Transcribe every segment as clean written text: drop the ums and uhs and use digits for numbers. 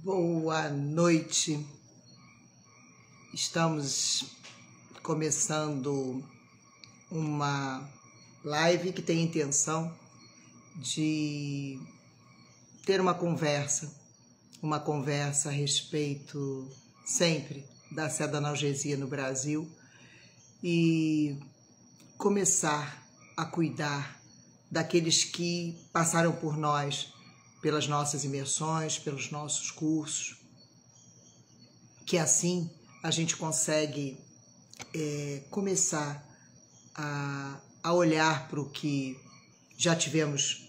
Boa noite. Estamos começando uma live que tem a intenção de ter uma conversa a respeito sempre da sedanalgesia no Brasil e começar a cuidar daqueles que passaram por nós, pelas nossas imersões, pelos nossos cursos, que assim a gente consegue começar a olhar para o que já tivemos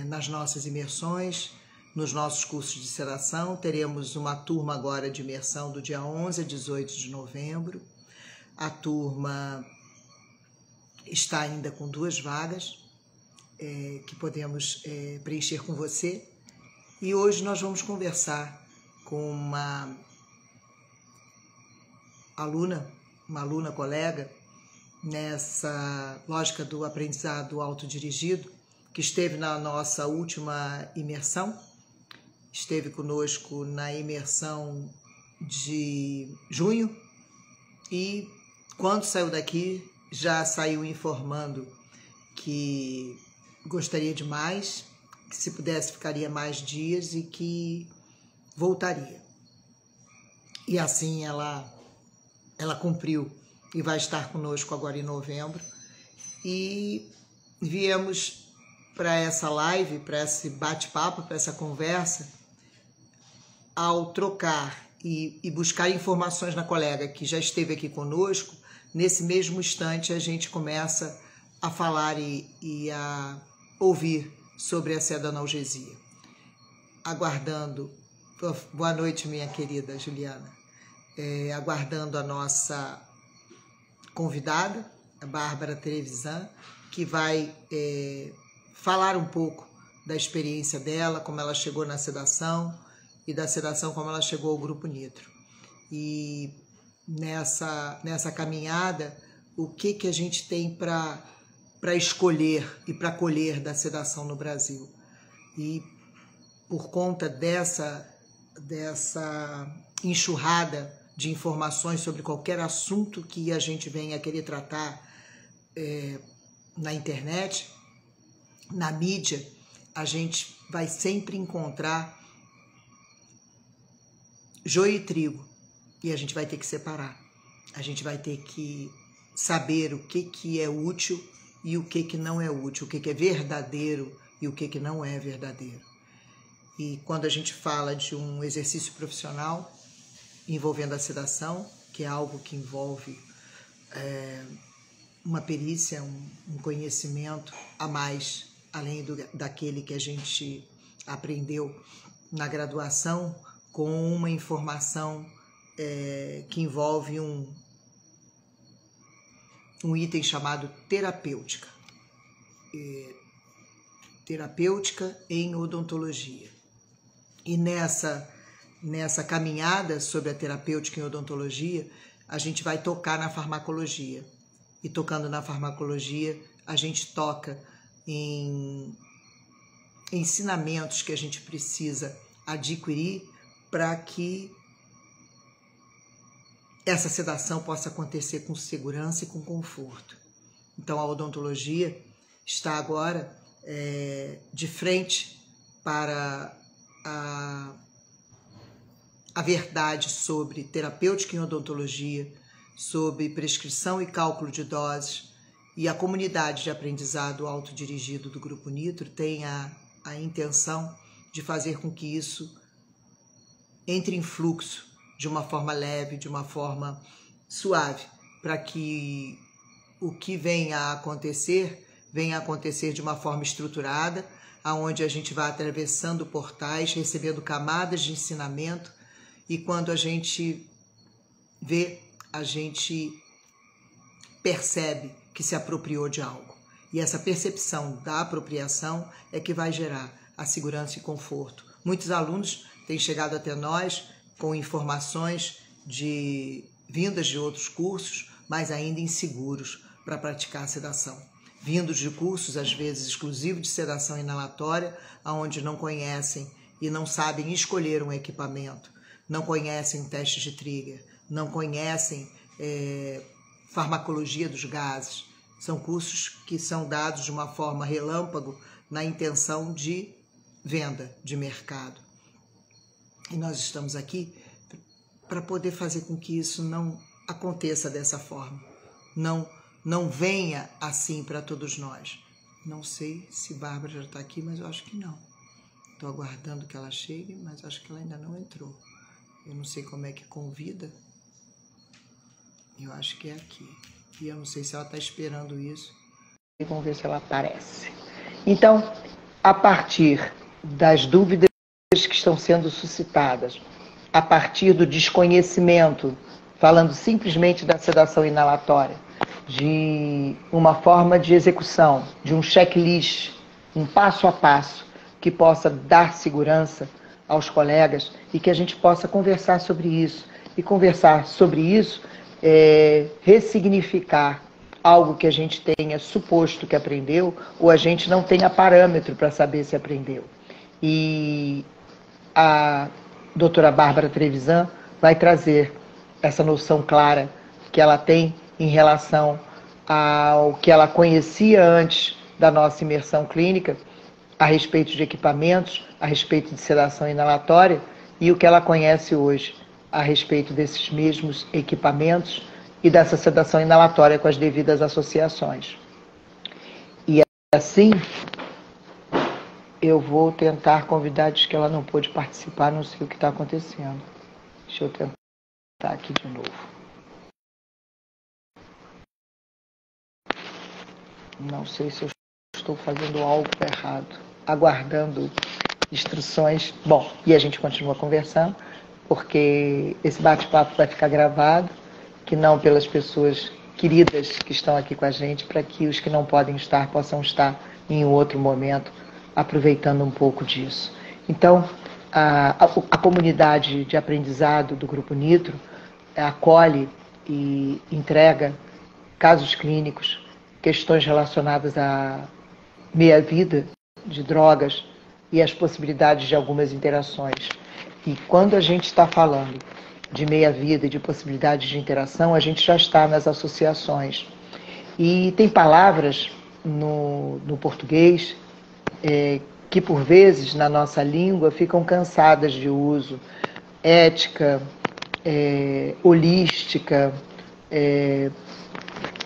nas nossas imersões, nos nossos cursos de sedação. Teremos uma turma agora de imersão do dia 11 a 18 de novembro. A turma está ainda com 2 vagas que podemos preencher com você. E hoje nós vamos conversar com uma aluna colega, nessa lógica do aprendizado autodirigido, que esteve na nossa última imersão, esteve conosco na imersão de junho e quando saiu daqui já saiu informando que gostaria de mais, que se pudesse ficaria mais dias e que voltaria. E assim ela cumpriu e vai estar conosco agora em novembro. E viemos para essa live, para esse bate-papo, para essa conversa, ao trocar e buscar informações na colega que já esteve aqui conosco. Nesse mesmo instante a gente começa a falar e a ouvir sobre a sedanalgesia. Aguardando, boa noite minha querida Juliana, aguardando a nossa convidada, a Bárbara Trevisan, que vai falar um pouco da experiência dela, como ela chegou na sedação e da sedação como ela chegou ao Grupo Nitro. E nessa caminhada, o que a gente tem para escolher e para colher da sedação no Brasil. E por conta dessa enxurrada de informações sobre qualquer assunto que a gente venha querer tratar na internet, na mídia, a gente vai sempre encontrar joio e trigo e a gente vai ter que separar. A gente vai ter que saber o que é útil e o que não é útil, o que é verdadeiro e o que não é verdadeiro. E quando a gente fala de um exercício profissional envolvendo a sedação, que é algo que envolve uma perícia, um conhecimento a mais, além daquele que a gente aprendeu na graduação, com uma informação que envolve um item chamado terapêutica. Terapêutica em odontologia. E nessa caminhada sobre a terapêutica em odontologia, a gente vai tocar na farmacologia. E tocando na farmacologia, a gente toca em ensinamentos que a gente precisa adquirir para que essa sedação possa acontecer com segurança e com conforto. Então, a odontologia está agora de frente para a verdade sobre terapêutica em odontologia, sobre prescrição e cálculo de doses, e a comunidade de aprendizado autodirigido do Grupo Nitro tem a intenção de fazer com que isso entre em fluxo de uma forma leve, de uma forma suave, para que o que venha a acontecer de uma forma estruturada, aonde a gente vai atravessando portais, recebendo camadas de ensinamento, e quando a gente vê, a gente percebe que se apropriou de algo. E essa percepção da apropriação é que vai gerar a segurança e conforto. Muitos alunos têm chegado até nós com informações vindas de outros cursos, mas ainda inseguros para praticar a sedação. Vindos de cursos, às vezes, exclusivos de sedação inalatória, onde não conhecem e não sabem escolher um equipamento, não conhecem teste de trigger, não conhecem farmacologia dos gases. São cursos que são dados de uma forma relâmpago na intenção de venda, de mercado. E nós estamos aqui para poder fazer com que isso não aconteça dessa forma, não venha assim para todos nós. Não sei se Bárbara já está aqui, mas eu acho que não. Estou aguardando que ela chegue, mas acho que ela ainda não entrou. Eu não sei como é que convida. Eu acho que é aqui. E eu não sei se ela está esperando isso. E vamos ver se ela aparece. Então, a partir das dúvidas que estão sendo suscitadas, a partir do desconhecimento, falando simplesmente da sedação inalatória, de uma forma de execução, de um checklist, um passo a passo, que possa dar segurança aos colegas e que a gente possa conversar sobre isso. E conversar sobre isso é ressignificar algo que a gente tenha suposto que aprendeu ou a gente não tenha parâmetro para saber se aprendeu. E a doutora Bárbara Trevisan vai trazer essa noção clara que ela tem em relação ao que ela conhecia antes da nossa imersão clínica, a respeito de equipamentos, a respeito de sedação inalatória e o que ela conhece hoje a respeito desses mesmos equipamentos e dessa sedação inalatória com as devidas associações. E assim, eu vou tentar convidar, diz que ela não pôde participar, não sei o que está acontecendo. Deixa eu tentar aqui de novo. Não sei se eu estou fazendo algo errado, aguardando instruções. Bom, e a gente continua conversando, porque esse bate-papo vai ficar gravado, que não pelas pessoas queridas que estão aqui com a gente, para que os que não podem estar possam estar em um outro momento, aproveitando um pouco disso. Então, a comunidade de aprendizado do Grupo Nitro acolhe e entrega casos clínicos, questões relacionadas à meia-vida de drogas e as possibilidades de algumas interações. E quando a gente está falando de meia-vida e de possibilidades de interação, a gente já está nas associações. E tem palavras no português que, por vezes, na nossa língua, ficam cansadas de uso. Ética, holística,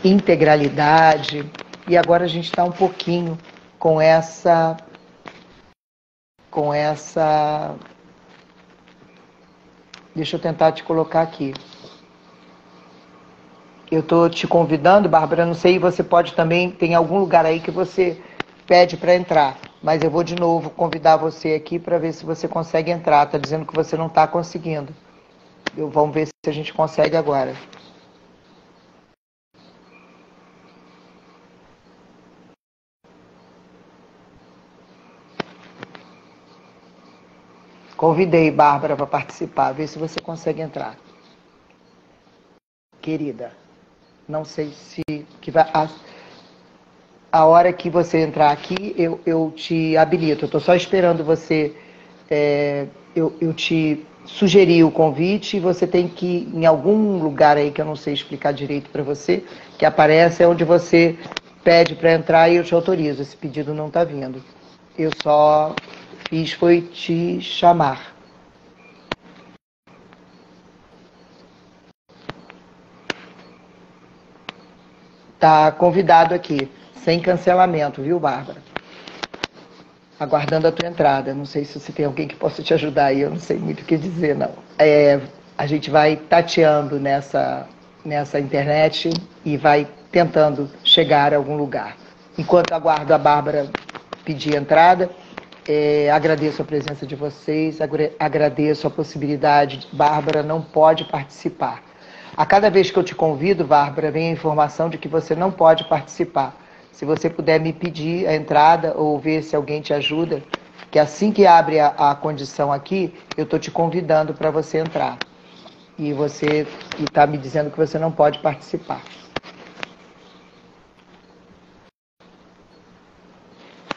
integralidade. E agora a gente está um pouquinho com essa... Deixa eu tentar te colocar aqui. Eu estou te convidando, Bárbara, não sei, você pode também, tem algum lugar aí que você pede para entrar, mas eu vou de novo convidar você aqui para ver se você consegue entrar. Está dizendo que você não está conseguindo. Vamos ver se a gente consegue agora. Convidei Bárbara para participar, ver se você consegue entrar. Querida, não sei se... A hora que você entrar aqui, eu te habilito. Eu estou só esperando você... Eu te sugeri o convite e você tem que, em algum lugar aí que eu não sei explicar direito para você, que aparece, é onde você pede para entrar e eu te autorizo. Esse pedido não está vindo. Eu só fiz foi te chamar. Tá convidado aqui, sem cancelamento, viu, Bárbara? Aguardando a tua entrada. Não sei se você tem alguém que possa te ajudar aí, eu não sei muito o que dizer, não. A gente vai tateando nessa internet e vai tentando chegar a algum lugar. Enquanto aguardo a Bárbara pedir entrada, agradeço a presença de vocês, agradeço a possibilidade. Bárbara não pode participar. A cada vez que eu te convido, Bárbara, vem a informação de que você não pode participar. Se você puder me pedir a entrada ou ver se alguém te ajuda, que assim que abre a condição aqui, eu estou te convidando para você entrar. E você está me dizendo que você não pode participar.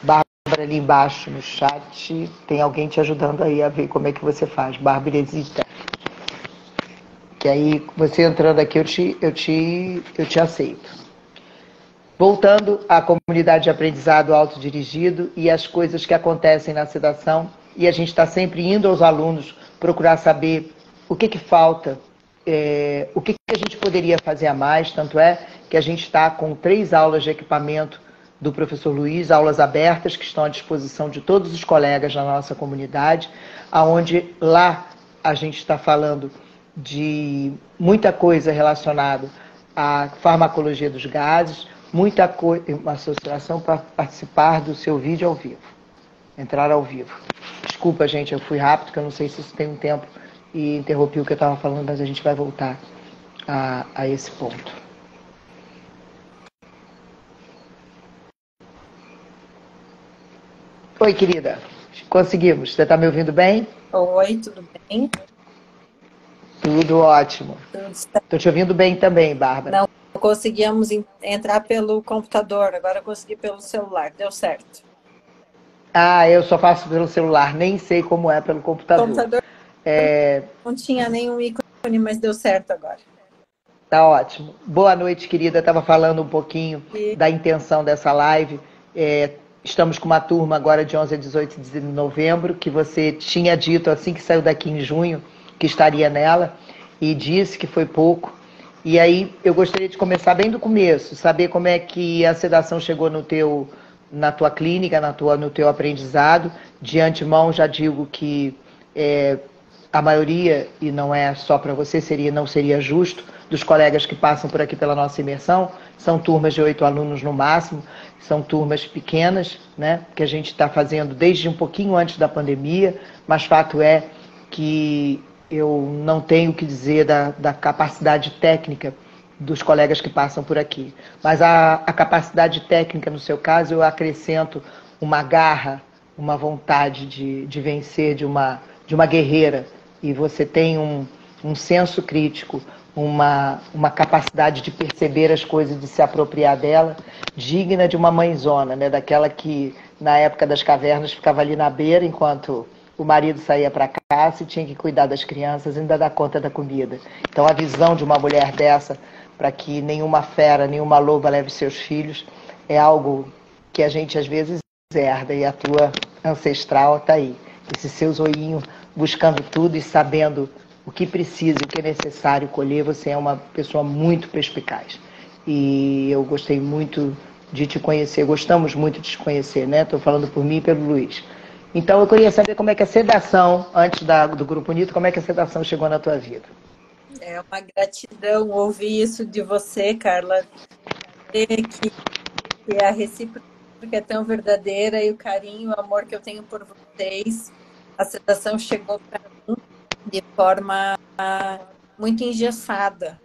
Bárbara Bárbara ali embaixo no chat, tem alguém te ajudando aí a ver como é que você faz. Bárbara Zita. Que aí, você entrando aqui, eu te aceito. Voltando à comunidade de aprendizado autodirigido e as coisas que acontecem na sedação, e a gente está sempre indo aos alunos procurar saber o que falta, o que a gente poderia fazer a mais, tanto é que a gente está com 3 aulas de equipamento do professor Luiz, aulas abertas que estão à disposição de todos os colegas na nossa comunidade, aonde lá a gente está falando de muita coisa relacionada à farmacologia dos gases, muita coisa, uma associação para participar do seu vídeo ao vivo, entrar ao vivo. Desculpa, gente, eu fui rápido, que eu não sei se isso tem um tempo e interrompi o que eu estava falando, mas a gente vai voltar a esse ponto. Oi, querida. Conseguimos. Você está me ouvindo bem? Oi, tudo bem? Tudo ótimo. Estou te ouvindo bem também, Bárbara. Não conseguíamos entrar pelo computador, agora eu consegui pelo celular, deu certo. Ah, eu só faço pelo celular, nem sei como é pelo computador. O computador não tinha nenhum ícone, mas deu certo agora. Tá ótimo. Boa noite, querida. Estava falando um pouquinho da intenção dessa live. Estamos com uma turma agora de 11 a 18 de novembro, que você tinha dito assim que saiu daqui em junho, que estaria nela, e disse que foi pouco. E aí eu gostaria de começar bem do começo, saber como é que a sedação chegou na tua clínica, no teu aprendizado. De antemão já digo que a maioria, e não é só para você, não seria justo, dos colegas que passam por aqui pela nossa imersão, são turmas de 8 alunos no máximo, são turmas pequenas, né, que a gente está fazendo desde um pouquinho antes da pandemia, mas fato é que eu não tenho o que dizer da capacidade técnica dos colegas que passam por aqui. Mas a capacidade técnica, no seu caso, eu acrescento uma garra, uma vontade de vencer, de uma guerreira. E você tem um senso crítico, uma capacidade de perceber as coisas, de se apropriar dela, digna de uma mãezona, né? Daquela que, na época das cavernas, ficava ali na beira, enquanto o marido saía para casa e tinha que cuidar das crianças e ainda dar conta da comida. Então, a visão de uma mulher dessa, para que nenhuma fera, nenhuma loba leve seus filhos, é algo que a gente, às vezes, herda. E a tua ancestral está aí. Esse seu zoinho buscando tudo e sabendo o que precisa, o que é necessário colher. Você é uma pessoa muito perspicaz. E eu gostei muito de te conhecer, gostamos muito de te conhecer, né? Estou falando por mim e pelo Luiz. Então, eu queria saber como é que a sedação, antes do Grupo Unito, como é que a sedação chegou na tua vida? É uma gratidão ouvir isso de você, Carla, que a recíproca é tão verdadeira e o carinho, o amor que eu tenho por vocês. A sedação chegou para mim de forma muito engessada.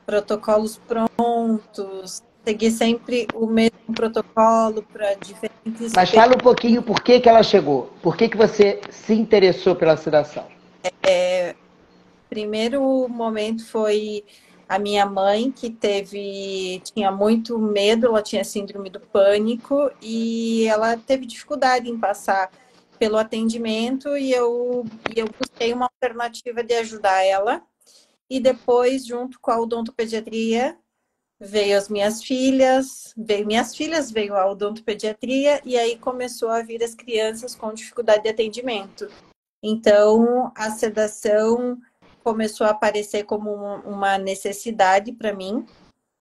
Protocolos prontos, seguir sempre o mesmo protocolo para diferentes... Mas fala um pouquinho por que ela chegou. Por que você se interessou pela sedação? Primeiro momento foi a minha mãe, que tinha muito medo, ela tinha síndrome do pânico e ela teve dificuldade em passar pelo atendimento e eu busquei uma alternativa de ajudar ela. E depois, junto com a odontopediatria, veio a odontopediatria e aí começou a vir as crianças com dificuldade de atendimento. Então, a sedação começou a aparecer como uma necessidade para mim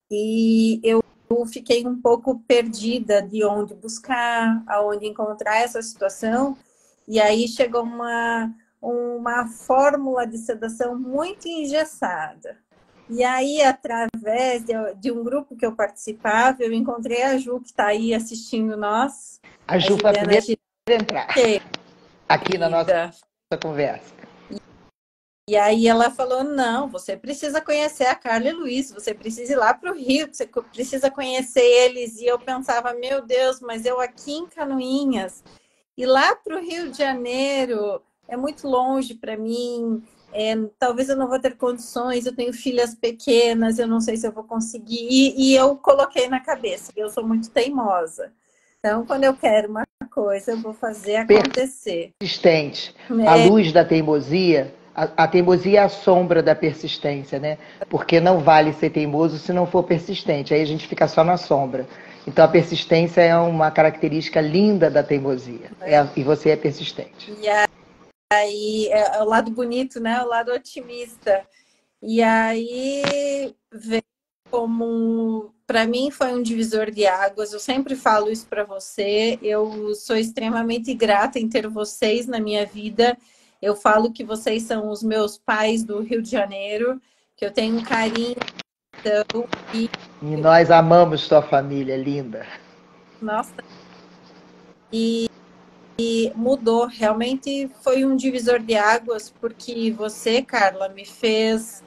e eu fiquei um pouco perdida de onde buscar, aonde encontrar essa situação. E aí chegou uma fórmula de sedação muito engessada. E aí, através de um grupo que eu participava, eu encontrei a Ju, que está aí assistindo nós. A Ju foi a primeira a entrar aqui na nossa conversa. E aí ela falou, não, você precisa conhecer a Carla e Luiz, você precisa ir lá para o Rio, você precisa conhecer eles. E eu pensava, meu Deus, mas eu aqui em Canoinhas, e lá para o Rio de Janeiro, é muito longe para mim, talvez eu não vou ter condições, eu tenho filhas pequenas, eu não sei se eu vou conseguir. E eu coloquei na cabeça, eu sou muito teimosa. Então, quando eu quero uma coisa, eu vou fazer acontecer. Persistente. A luz da teimosia, a teimosia é a sombra da persistência, né? Porque não vale ser teimoso se não for persistente. Aí a gente fica só na sombra. Então a persistência é uma característica linda da teimosia. E você é persistente. E aí é o lado bonito, né? O lado otimista. E aí veio como, para mim foi um divisor de águas. Eu sempre falo isso para você. Eu sou extremamente grata em ter vocês na minha vida. Eu falo que vocês são os meus pais do Rio de Janeiro, que eu tenho um carinho. Então, e nós amamos sua família, linda. Nossa. E mudou, realmente foi um divisor de águas, porque você, Carla, me fez.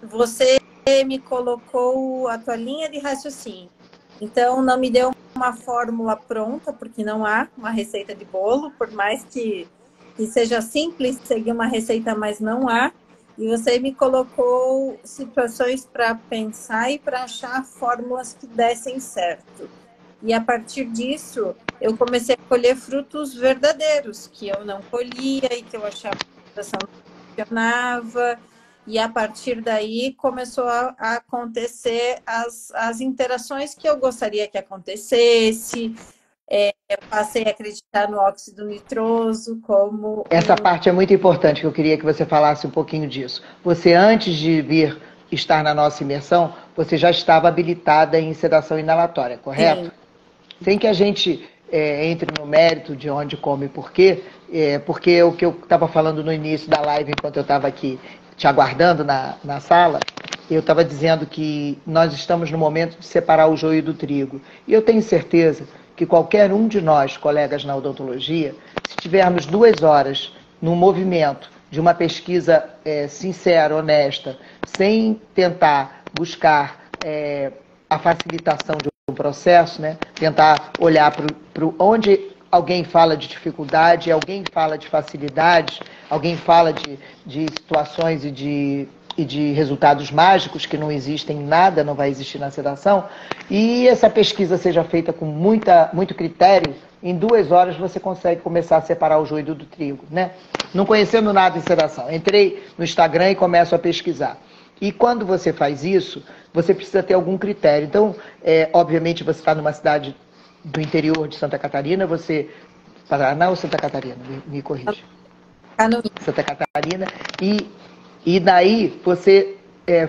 Você me colocou a tua linha de raciocínio. Então, não me deu uma fórmula pronta, porque não há uma receita de bolo, por mais que seja simples seguir uma receita, mas não há. E você me colocou situações para pensar e para achar fórmulas que dessem certo. E a partir disso, eu comecei a colher frutos verdadeiros, que eu não colhia e que eu achava que a situação não funcionava. E a partir daí começou a acontecer as interações que eu gostaria que acontecesse. Eu passei a acreditar no óxido nitroso como... Essa parte é muito importante, que eu queria que você falasse um pouquinho disso. Você, antes de vir estar na nossa imersão, você já estava habilitada em sedação inalatória, correto? Sim. Sem que a gente entre no mérito de onde, como e por quê, porque o que eu estava falando no início da live, enquanto eu estava aqui te aguardando na sala, eu estava dizendo que nós estamos no momento de separar o joio do trigo. E eu tenho certeza que qualquer um de nós, colegas na odontologia, se tivermos 2 horas num movimento de uma pesquisa sincera, honesta, sem tentar buscar a facilitação de um processo, né? Tentar olhar para onde alguém fala de dificuldade, alguém fala de facilidade, alguém fala de situações e de resultados mágicos que não existem, nada não vai existir na sedação, e essa pesquisa seja feita com muito critério, em 2 horas você consegue começar a separar o joio do trigo, né? Não conhecendo nada em sedação. Entrei no Instagram e começo a pesquisar. E quando você faz isso, você precisa ter algum critério. Então, obviamente, você está numa cidade do interior de Santa Catarina, Paraná ou Santa Catarina? Me corrija. Santa Catarina. E daí você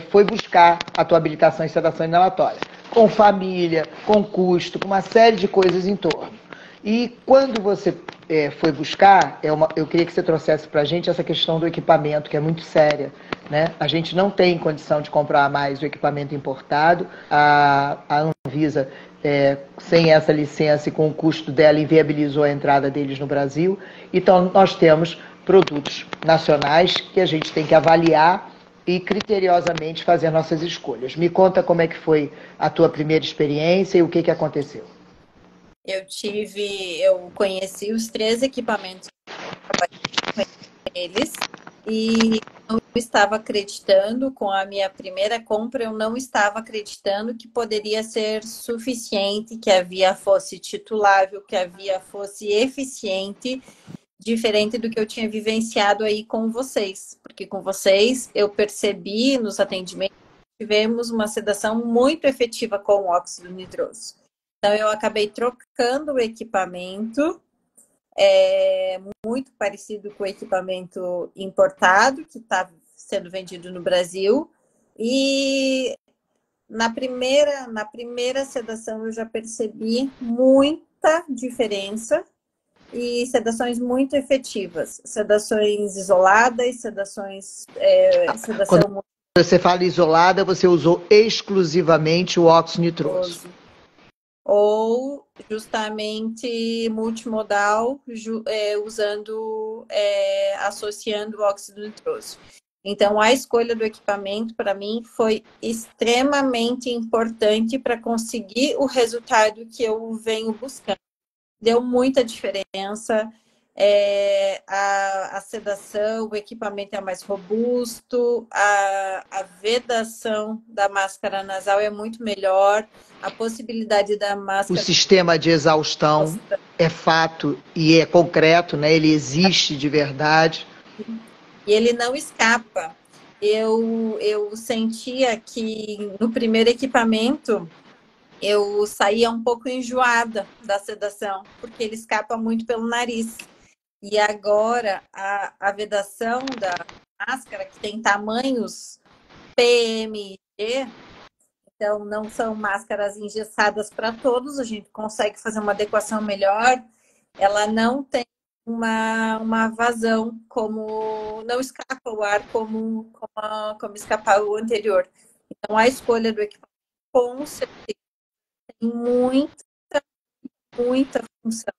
foi buscar a tua habilitação em sedação inalatória. Com família, com custo, com uma série de coisas em torno. E quando você foi buscar, eu queria que você trouxesse para a gente essa questão do equipamento, que é muito séria, né? A gente não tem condição de comprar mais o equipamento importado. A Anvisa, sem essa licença e com o custo dela, inviabilizou a entrada deles no Brasil. Então, nós temos produtos nacionais que a gente tem que avaliar e criteriosamente fazer nossas escolhas. Me conta como é que foi a tua primeira experiência e o que aconteceu. Eu conheci os 3 equipamentos com eles e não estava acreditando. Com a minha primeira compra, eu não estava acreditando que poderia ser suficiente, que a via fosse titulável, que a via fosse eficiente, diferente do que eu tinha vivenciado aí com vocês. Porque com vocês eu percebi nos atendimentos que tivemos uma sedação muito efetiva com o óxido nitroso. Então, eu acabei trocando o equipamento, muito parecido com o equipamento importado, que está sendo vendido no Brasil. E na primeira sedação eu já percebi muita diferença e sedações muito efetivas. Sedações isoladas, sedação... Quando você fala isolada, você usou exclusivamente o óxido nitroso. Ou justamente multimodal, associando o óxido nitroso. Então, a escolha do equipamento, para mim, foi extremamente importante para conseguir o resultado que eu venho buscando. Deu muita diferença. A sedação, o equipamento é mais robusto, a vedação da máscara nasal é muito melhor, a possibilidade da O máscara... sistema de exaustão é fato e é concreto, né? Ele existe de verdade. E ele não escapa. Eu sentia que no primeiro equipamento eu saía um pouco enjoada da sedação, porque ele escapa muito pelo nariz. E agora a vedação da máscara, que tem tamanhos PMG, então não são máscaras engessadas para todos, a gente consegue fazer uma adequação melhor. Ela não tem uma vazão, como não escapa o ar como escapar o anterior. Então a escolha do equipamento com certeza tem muita função.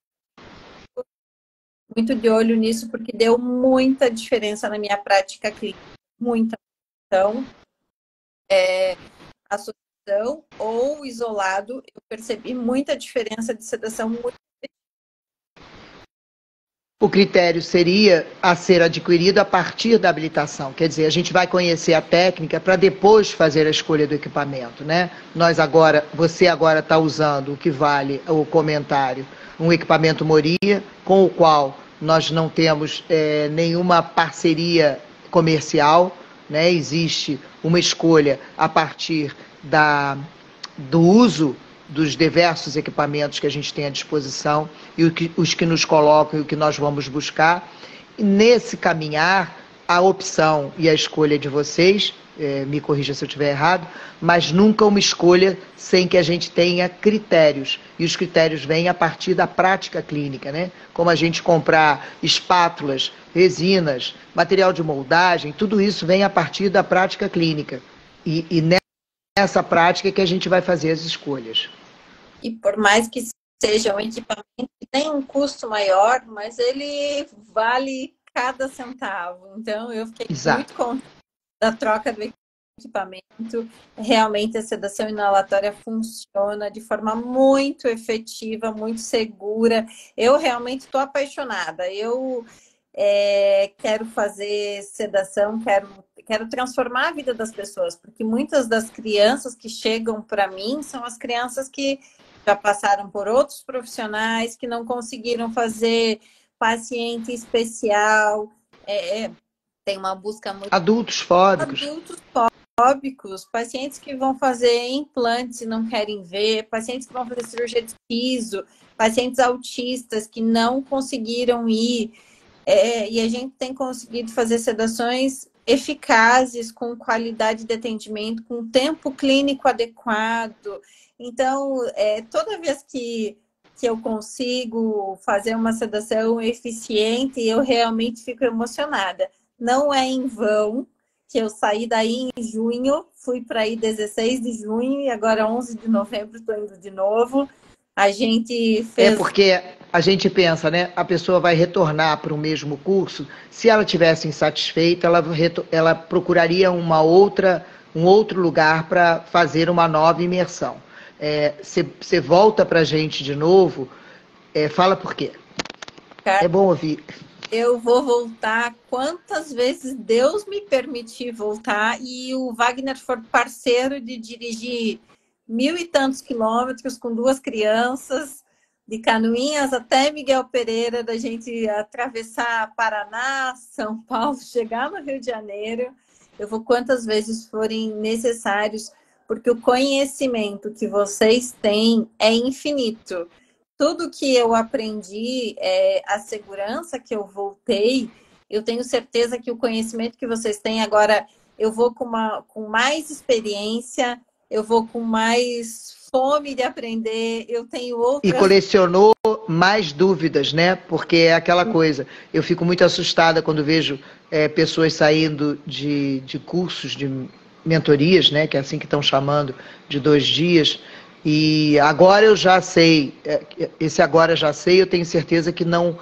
Muito de olho nisso, porque deu muita diferença na minha prática clínica. Muita. Então, associação ou isolado, eu percebi muita diferença de sedação. O critério seria a ser adquirido a partir da habilitação. Quer dizer, a gente vai conhecer a técnica para depois fazer a escolha do equipamento, né? Você agora está usando o que vale o comentário, um equipamento Moria, com o qual nós não temos nenhuma parceria comercial, né? Existe uma escolha a partir do uso dos diversos equipamentos que a gente tem à disposição e os que nos colocam e o que nós vamos buscar. E nesse caminhar, a opção e a escolha de vocês, me corrija se eu estiver errado, mas nunca uma escolha sem que a gente tenha critérios. E os critérios vêm a partir da prática clínica, né? Como a gente comprar espátulas, resinas, material de moldagem, tudo isso vem a partir da prática clínica. E nessa prática que a gente vai fazer as escolhas. E por mais que seja um equipamento que tem um custo maior, mas ele vale cada centavo. Então, eu fiquei muito contente da troca do equipamento. Realmente, a sedação inalatória funciona de forma muito efetiva, muito segura. Eu realmente estou apaixonada. Eu quero fazer sedação, quero transformar a vida das pessoas, porque muitas das crianças que chegam para mim são as crianças que já passaram por outros profissionais, que não conseguiram fazer paciente especial. Tem uma busca muito... Adultos fóbicos. Adultos fóbicos, pacientes que vão fazer implantes e não querem ver, pacientes que vão fazer cirurgia de siso, pacientes autistas que não conseguiram ir. E a gente tem conseguido fazer sedações eficazes, com qualidade de atendimento, com tempo clínico adequado. Então, toda vez que eu consigo fazer uma sedação eficiente, eu realmente fico emocionada. Não é em vão que eu saí daí em junho, fui para aí 16 de junho e agora 11 de novembro estou indo de novo. A gente fez... porque a gente pensa, né? A pessoa vai retornar para o mesmo curso. Se ela tivesse insatisfeita, ela procuraria um outro lugar para fazer uma nova imersão. Você volta para a gente de novo, fala por quê. É bom ouvir. Eu vou voltar quantas vezes Deus me permitir voltar, e o Wagner for parceiro de dirigir 1.000 e tantos quilômetros com 2 crianças, de Canoinhas até Miguel Pereira, da gente atravessar Paraná, São Paulo, chegar no Rio de Janeiro. Eu vou quantas vezes forem necessários, porque o conhecimento que vocês têm é infinito. Tudo que eu aprendi, a segurança que eu voltei, eu tenho certeza que o conhecimento que vocês têm agora, eu vou com mais experiência, eu vou com mais fome de aprender, eu tenho outras... E colecionou mais dúvidas, né? Porque é aquela coisa, eu fico muito assustada quando vejo pessoas saindo de cursos, de mentorias, né? Que é assim que estão chamando, de 2 dias... E agora eu já sei, esse agora já sei, eu tenho certeza que não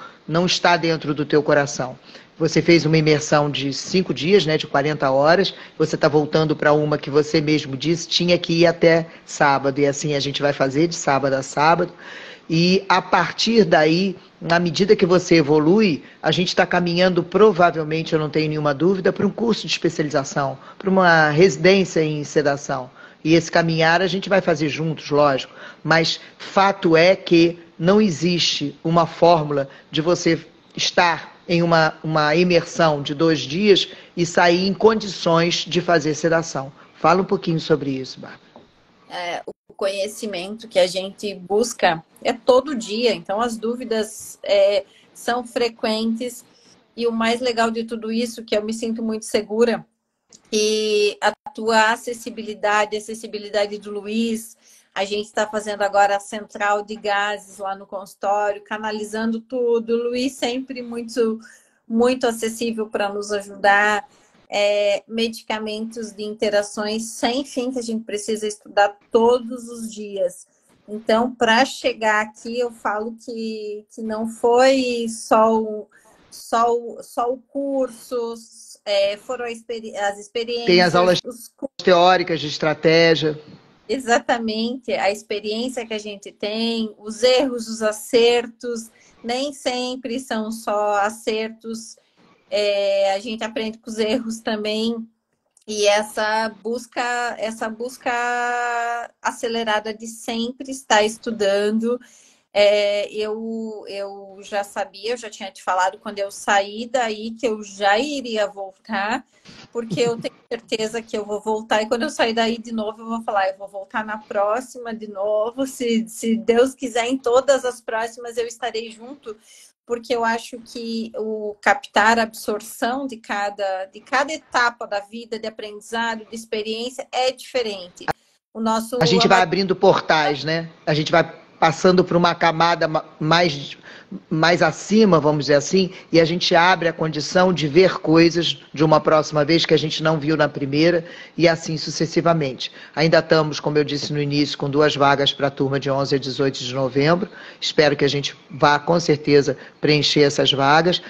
está dentro do teu coração. Você fez uma imersão de 5 dias, né, de 40 horas, você está voltando para uma que você mesmo disse, tinha que ir até sábado, e assim a gente vai fazer de sábado a sábado. E a partir daí, na medida que você evolui, a gente está caminhando, provavelmente, eu não tenho nenhuma dúvida, para um curso de especialização, para uma residência em sedação. E esse caminhar a gente vai fazer juntos, lógico, mas fato é que não existe uma fórmula de você estar em uma imersão de 2 dias e sair em condições de fazer sedação. Fala um pouquinho sobre isso, Bárbara. O conhecimento que a gente busca é todo dia, então as dúvidas são frequentes, e o mais legal de tudo isso, que eu me sinto muito segura, e a tua acessibilidade, a acessibilidade do Luiz, a gente está fazendo agora a central de gases lá no consultório, canalizando tudo, o Luiz sempre muito, muito acessível para nos ajudar. Medicamentos de interações sem fim que a gente precisa estudar todos os dias. Então, para chegar aqui, eu falo que não foi só o curso, foram as experiências. Tem as aulas teóricas de estratégia. Exatamente, a experiência que a gente tem, os erros, os acertos, nem sempre são só acertos. A gente aprende com os erros também, e essa busca acelerada de sempre estar estudando. Eu já sabia, eu já tinha te falado quando eu saí daí que eu já iria voltar, porque eu tenho certeza que eu vou voltar, e quando eu sair daí de novo eu vou falar, eu vou voltar na próxima de novo, se Deus quiser, em todas as próximas eu estarei junto, porque eu acho que o captar a absorção de cada etapa da vida, de aprendizado, de experiência, é diferente. A gente vai abrindo portais, né? A gente vai passando por uma camada mais acima, vamos dizer assim, e a gente abre a condição de ver coisas de uma próxima vez que a gente não viu na primeira, e assim sucessivamente. Ainda estamos, como eu disse no início, com 2 vagas para a turma de 11 a 18 de novembro. Espero que a gente vá, com certeza, preencher essas vagas.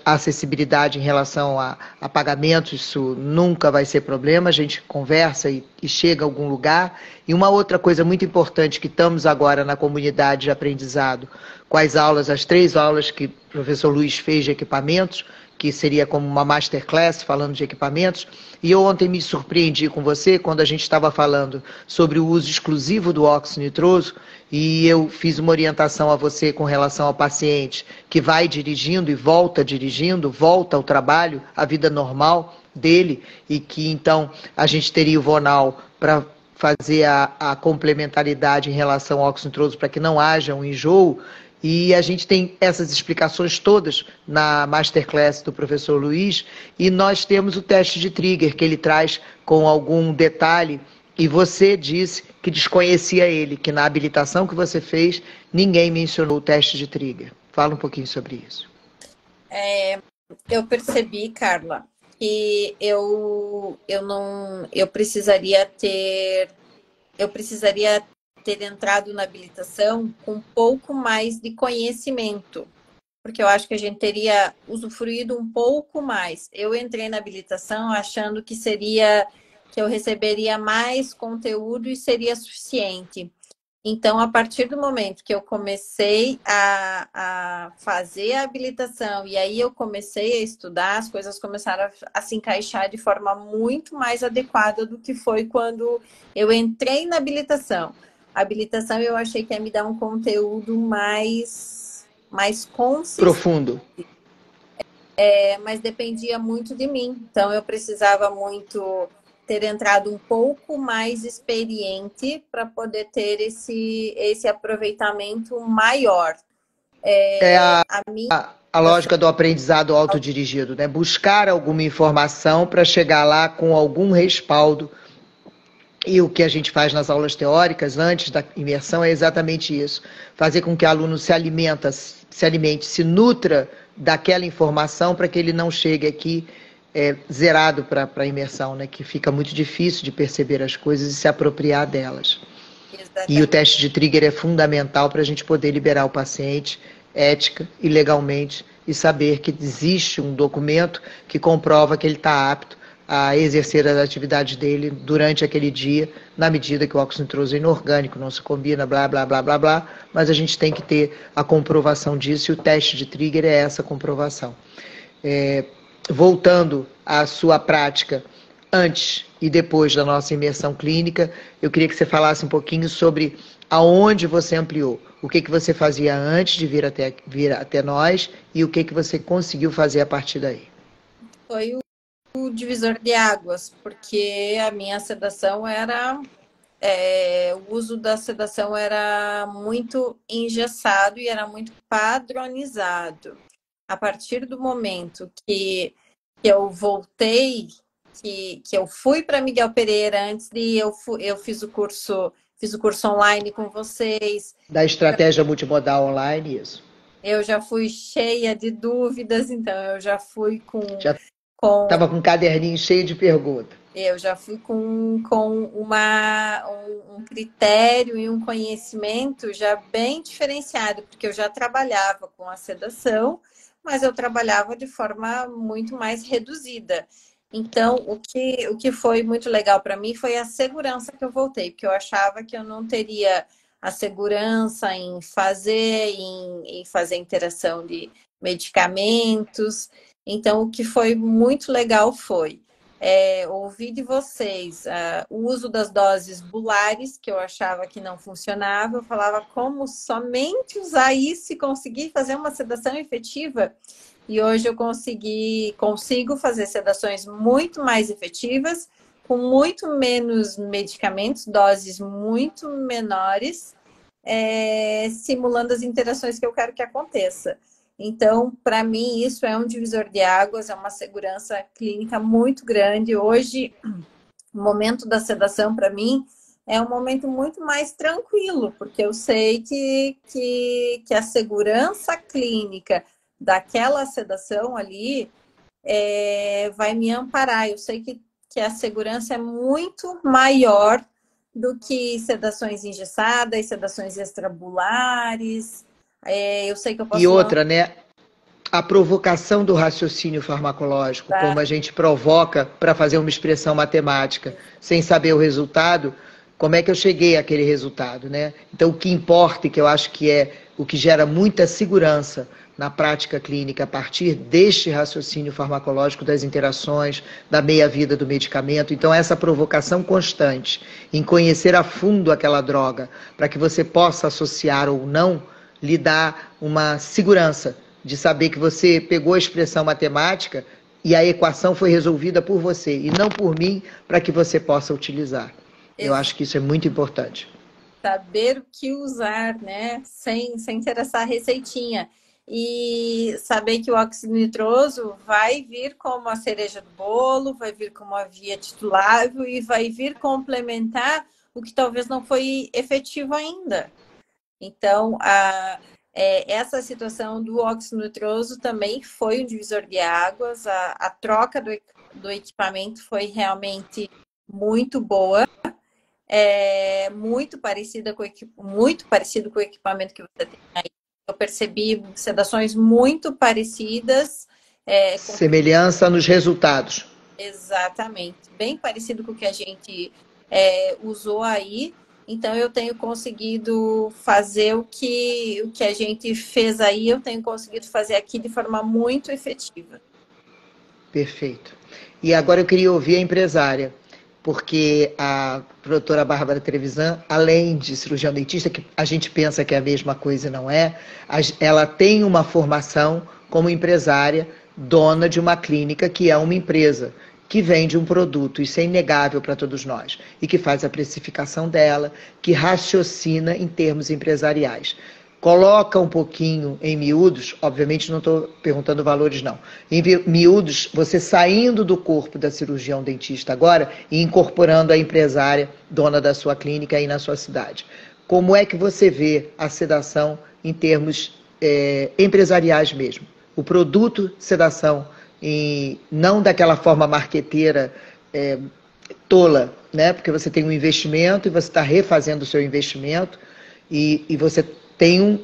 A acessibilidade em relação a pagamentos, isso nunca vai ser problema. A gente conversa e chega a algum lugar. E uma outra coisa muito importante, que estamos agora na comunidade de aprendizado, com as aulas, as 3 aulas que o professor Luiz fez de equipamentos, que seria como uma masterclass falando de equipamentos. E eu ontem me surpreendi com você quando a gente estava falando sobre o uso exclusivo do óxido nitroso, e eu fiz uma orientação a você com relação ao paciente que vai dirigindo e volta dirigindo, volta ao trabalho, à vida normal dele, e que então a gente teria o Vonal para fazer a complementaridade em relação ao óxido nitroso para que não haja um enjoo. E a gente tem essas explicações todas na Masterclass do professor Luiz, e nós temos o teste de trigger, que ele traz com algum detalhe, e você disse que desconhecia ele, que na habilitação que você fez, ninguém mencionou o teste de trigger. Fala um pouquinho sobre isso. Eu percebi, Carla, que eu precisaria ter entrado na habilitação com um pouco mais de conhecimento, porque eu acho que a gente teria usufruído um pouco mais. Eu entrei na habilitação achando que eu receberia mais conteúdo e seria suficiente. Então, a partir do momento que eu comecei a fazer a habilitação, e aí eu comecei a estudar, as coisas começaram a se encaixar de forma muito mais adequada do que foi quando eu entrei na habilitação. A habilitação eu achei que ia me dar um conteúdo mais consistente. Profundo. Mas dependia muito de mim. Então, eu precisava muito ter entrado um pouco mais experiente para poder ter esse aproveitamento maior. A lógica do aprendizado autodirigido, né? Buscar alguma informação para chegar lá com algum respaldo. E o que a gente faz nas aulas teóricas, antes da imersão, é exatamente isso. Fazer com que o aluno se alimente, se nutra daquela informação para que ele não chegue aqui zerado para a imersão, né? Que fica muito difícil de perceber as coisas e se apropriar delas. Exatamente. E o teste de trigger é fundamental para a gente poder liberar o paciente ética e legalmente, e saber que existe um documento que comprova que ele está apto a exercer as atividades dele durante aquele dia, na medida que o óxido nitroso é inorgânico, não se combina, blá, blá, blá, blá, blá, mas a gente tem que ter a comprovação disso e o teste de trigger é essa comprovação. Voltando à sua prática antes e depois da nossa imersão clínica, eu queria que você falasse um pouquinho sobre aonde você ampliou, o que você fazia antes de vir até nós e o que você conseguiu fazer a partir daí. Foi o divisor de águas, porque a minha sedação era... o uso da sedação era muito engessado e era muito padronizado. A partir do momento que eu voltei, que eu fui para Miguel Pereira, antes de eu fiz o curso online com vocês. Da estratégia multimodal online, isso. Eu já fui cheia de dúvidas, então eu já fui com... Estava com um caderninho cheio de perguntas. Eu já fui com um critério e um conhecimento já bem diferenciado, porque eu já trabalhava com a sedação, mas eu trabalhava de forma muito mais reduzida. Então, o que foi muito legal para mim foi a segurança que eu voltei, porque eu achava que eu não teria a segurança em fazer interação de medicamentos. Então, o que foi muito legal foi ouvir de vocês o uso das doses bululares, que eu achava que não funcionava. Eu falava como somente usar isso e conseguir fazer uma sedação efetiva. E hoje eu consigo fazer sedações muito mais efetivas, com muito menos medicamentos, doses muito menores, simulando as interações que eu quero que aconteça. Então, para mim, isso é um divisor de águas, é uma segurança clínica muito grande. Hoje, o momento da sedação, para mim, é um momento muito mais tranquilo, porque eu sei que a segurança clínica daquela sedação ali vai me amparar. Eu sei que a segurança é muito maior do que sedações engessadas, sedações extrabulares. Eu sei que eu posso... E outra, né? A provocação do raciocínio farmacológico, como a gente provoca para fazer uma expressão matemática, sem saber o resultado, como é que eu cheguei àquele resultado, né? Então, o que importa, e que eu acho que é o que gera muita segurança na prática clínica a partir deste raciocínio farmacológico, das interações, da meia-vida do medicamento. Então, essa provocação constante em conhecer a fundo aquela droga, para que você possa associar ou não, lhe dá uma segurança de saber que você pegou a expressão matemática e a equação foi resolvida por você e não por mim, para que você possa utilizar. Eu acho que isso é muito importante. Saber o que usar, né? Sem ter essa receitinha. E saber que o óxido nitroso vai vir como a cereja do bolo, vai vir como a via titulável e vai vir complementar o que talvez não foi efetivo ainda. Então, essa situação do óxido nitroso também foi um divisor de águas. A troca do equipamento foi realmente muito boa. Muito parecido com o equipamento que você tem aí. Eu percebi sedações muito parecidas. Semelhança nos resultados. Exatamente. Bem parecido com o que a gente usou aí. Então, eu tenho conseguido fazer o que a gente fez aí, eu tenho conseguido fazer aqui de forma muito efetiva. Perfeito. E agora eu queria ouvir a empresária, porque a doutora Bárbara Trevisan, além de cirurgião dentista, que a gente pensa que é a mesma coisa e não é, ela tem uma formação como empresária, dona de uma clínica que é uma empresa, que vende um produto, isso é inegável para todos nós, e que faz a precificação dela, que raciocina em termos empresariais. Coloca um pouquinho em miúdos, obviamente não estou perguntando valores não, em miúdos, você saindo do corpo da cirurgião dentista agora e incorporando a empresária, dona da sua clínica aí na sua cidade. Como é que você vê a sedação em termos empresariais mesmo? O produto sedação, e não daquela forma marqueteira tola, né? Porque você tem um investimento e você está refazendo o seu investimento e você tem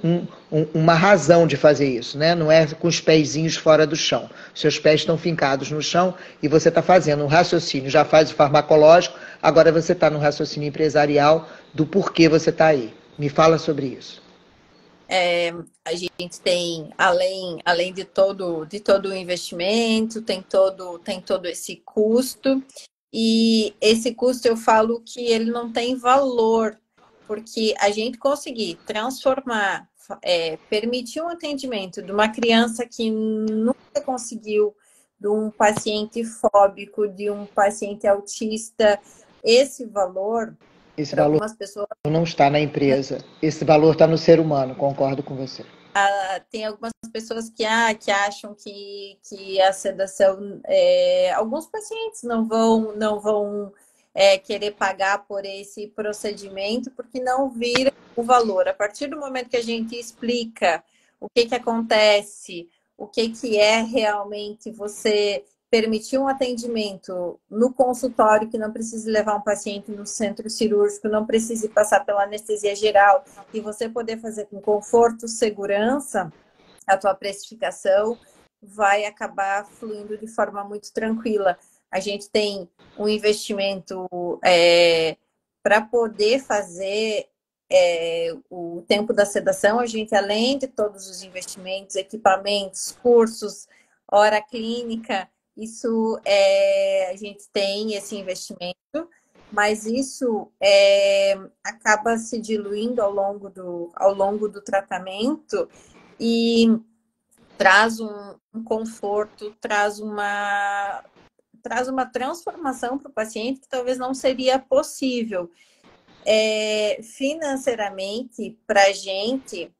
uma razão de fazer isso, né? Não é com os pezinhos fora do chão. Seus pés estão fincados no chão e você está fazendo um raciocínio, já faz o farmacológico, agora você está no raciocínio empresarial do porquê você está aí. Me fala sobre isso. A gente tem, além de todo o investimento, tem todo esse custo, e esse custo eu falo que ele não tem valor, porque a gente conseguir transformar, permitir um atendimento de uma criança que nunca conseguiu, de um paciente fóbico, de um paciente autista, esse valor para algumas pessoas não está na empresa, esse valor está no ser humano, concordo com você. Tem algumas pessoas que acham que a sedação, alguns pacientes não vão querer pagar por esse procedimento porque não viram o valor. A partir do momento que a gente explica o que acontece, o que é realmente você permitir um atendimento no consultório, que não precise levar um paciente no centro cirúrgico, não precise passar pela anestesia geral, e você poder fazer com conforto, segurança, a tua precificação vai acabar fluindo de forma muito tranquila. A gente tem um investimento para poder fazer o tempo da sedação, a gente, além de todos os investimentos, equipamentos, cursos, hora clínica, isso a gente tem esse investimento, mas isso acaba se diluindo ao longo do tratamento e traz um conforto, traz uma transformação para o paciente que talvez não seria possível. Financeiramente, para a gente,